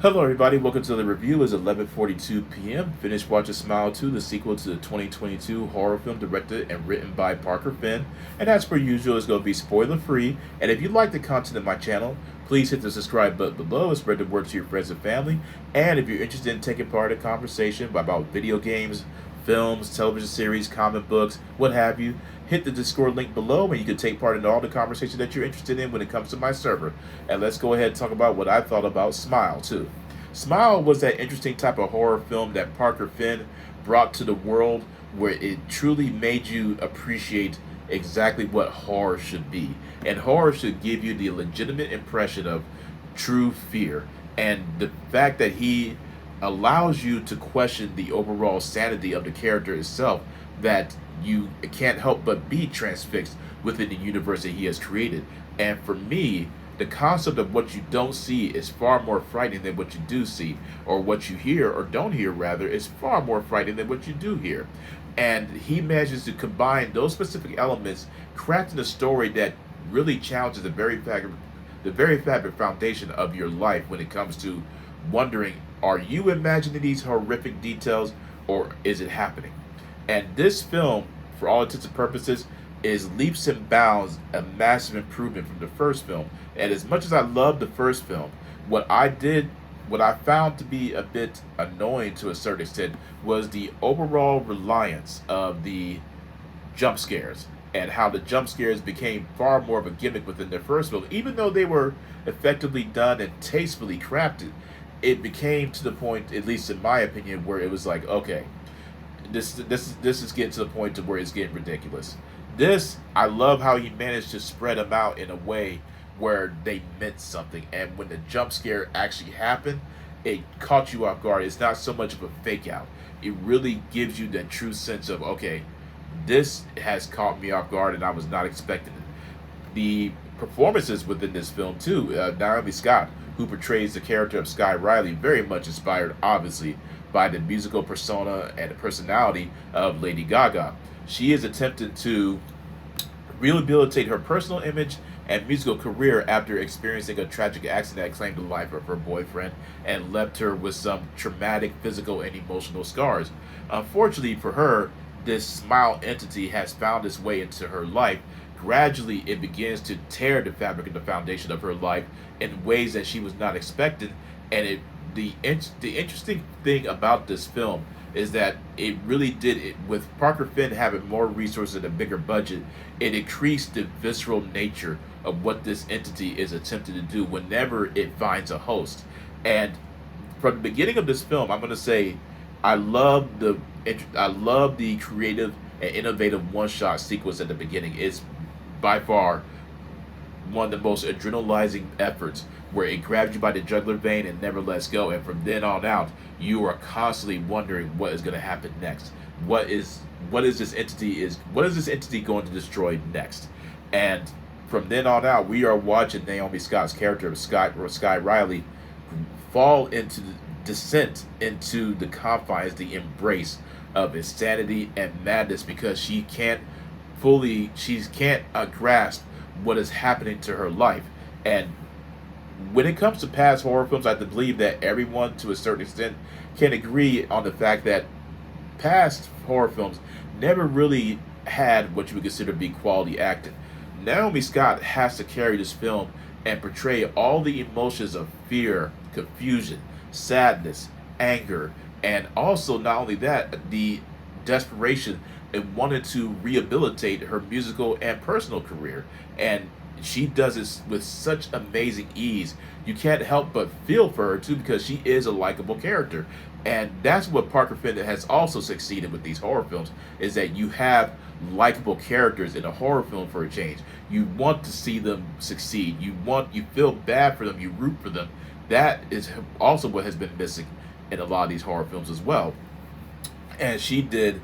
Hello everybody, welcome to the review. It's 11:42 p.m. Finished watching Smile 2, the sequel to the 2022 horror film directed and written by Parker Finn. And as per usual, it's going to be spoiler free. And if you like the content of my channel, please hit the subscribe button below and spread the word to your friends and family. And if you're interested in taking part in a conversation about video games, films, television series, comic books, what have you, hit the Discord link below and you can take part in all the conversation that you're interested in when it comes to my server. And let's go ahead and talk about what I thought about Smile 2. Smile was that interesting type of horror film that Parker Finn brought to the world where it truly made you appreciate exactly what horror should be. And horror should give you the legitimate impression of true fear. And the fact that he allows you to question the overall sanity of the character itself, that you can't help but be transfixed within the universe that he has created. And for me, the concept of what you don't see is far more frightening than what you do see, or what you hear or don't hear rather is far more frightening than what you do hear. And he manages to combine those specific elements, crafting a story that really challenges the very fabric foundation of your life when it comes to wondering, are you imagining these horrific details or is it happening? And this film, for all intents and purposes, is leaps and bounds a massive improvement from the first film. And as much as I love the first film, what I found to be a bit annoying to a certain extent was the overall reliance of the jump scares, and how the jump scares became far more of a gimmick within the first film. Even though they were effectively done and tastefully crafted, it became to the point, at least in my opinion, where it was like, okay, this is getting to the point to where it's getting ridiculous. This, I love how he managed to spread them out in a way where they meant something, and when the jump scare actually happened, it caught you off guard. It's not so much of a fake out. It really gives you that true sense of, okay, this has caught me off guard and I was not expecting it. The performances within this film too, Naomi Scott, who portrays the character of Sky Riley, very much inspired obviously by the musical persona and the personality of Lady Gaga. She is attempting to rehabilitate her personal image and musical career after experiencing a tragic accident that claimed the life of her boyfriend and left her with some traumatic physical and emotional scars. Unfortunately for her, this Smile entity has found its way into her life. Gradually, it begins to tear the fabric and the foundation of her life in ways that she was not expecting. And the interesting thing about this film is that it really did it with Parker Finn having more resources and a bigger budget. It increased the visceral nature of what this entity is attempting to do whenever it finds a host. And from the beginning of this film, I'm going to say I love the creative and innovative one-shot sequence at the beginning. It's by far one of the most adrenalizing efforts, where it grabs you by the jugular vein and never lets go. And from then on out, you are constantly wondering what is going to happen next. What is this entity going to destroy next? And from then on out, we are watching Naomi Scott's character of Sky Riley fall into the descent into the confines, the embrace of insanity and madness, because she can't grasp what is happening to her life. And when it comes to past horror films, I believe that everyone to a certain extent can agree on the fact that past horror films never really had what you would consider to be quality acting. Naomi Scott has to carry this film and portray all the emotions of fear, confusion, sadness, anger, and also not only that, the desperation and wanted to rehabilitate her musical and personal career. And she does this with such amazing ease. You can't help but feel for her too, because she is a likable character. And that's what Parker Finn has also succeeded with these horror films, is that you have likable characters in a horror film for a change. You want to see them succeed. You feel bad for them. You root for them. That is also what has been missing in a lot of these horror films as well. And she did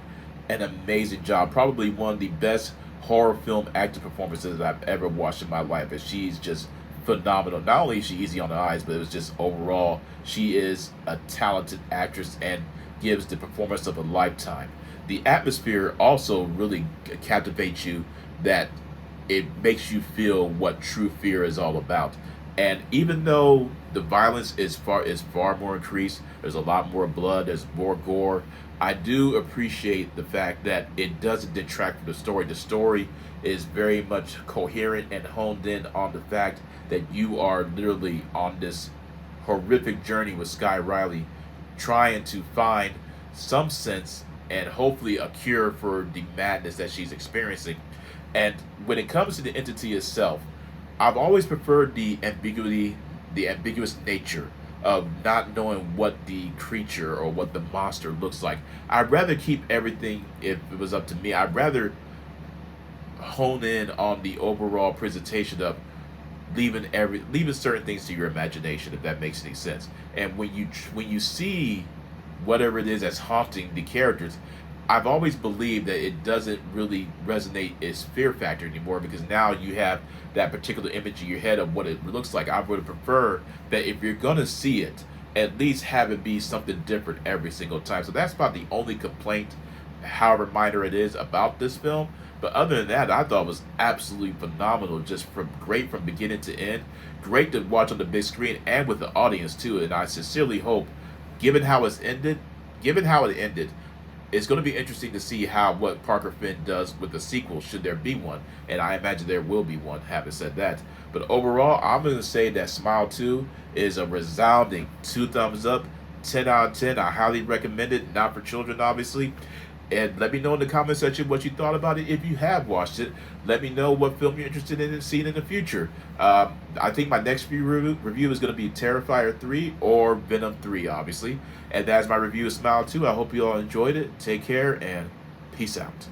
an amazing job. Probably one of the best horror film acting performances that I've ever watched in my life. And she's just phenomenal. Not only is she easy on the eyes, but it was just overall, she is a talented actress and gives the performance of a lifetime. The atmosphere also really captivates you, that it makes you feel what true fear is all about. And even though the violence is far more increased, there's a lot more blood, there's more gore. I do appreciate the fact that it doesn't detract from the story. The story is very much coherent and honed in on the fact that you are literally on this horrific journey with Sky Riley, trying to find some sense and hopefully a cure for the madness that she's experiencing. And when it comes to the entity itself, I've always preferred the ambiguous nature of not knowing what the creature or what the monster looks like. I'd rather keep everything, if it was up to me, I'd rather hone in on the overall presentation of leaving certain things to your imagination, if that makes any sense. And when you see whatever it is that's haunting the characters, I've always believed that it doesn't really resonate as fear factor anymore, because now you have that particular image in your head of what it looks like. I would prefer that if you're gonna see it, at least have it be something different every single time. So that's about the only complaint, however minor it is, about this film. But other than that, I thought it was absolutely phenomenal, just from great from beginning to end. Great to watch on the big screen and with the audience too. And I sincerely hope, given how it's ended, given how it ended, it's going to be interesting to see how what Parker Finn does with the sequel, should there be one, and I imagine there will be one. Having said that, but overall, I'm going to say that Smile 2 is a resounding 2 thumbs up, 10 out of 10. I highly recommend it. Not for children, obviously. And let me know in the comment section what you thought about it if you have watched it. Let me know what film you're interested in seeing in the future. I think my next review is going to be Terrifier 3 or Venom 3, obviously. And that's my review of Smile 2. I hope you all enjoyed it. Take care and peace out.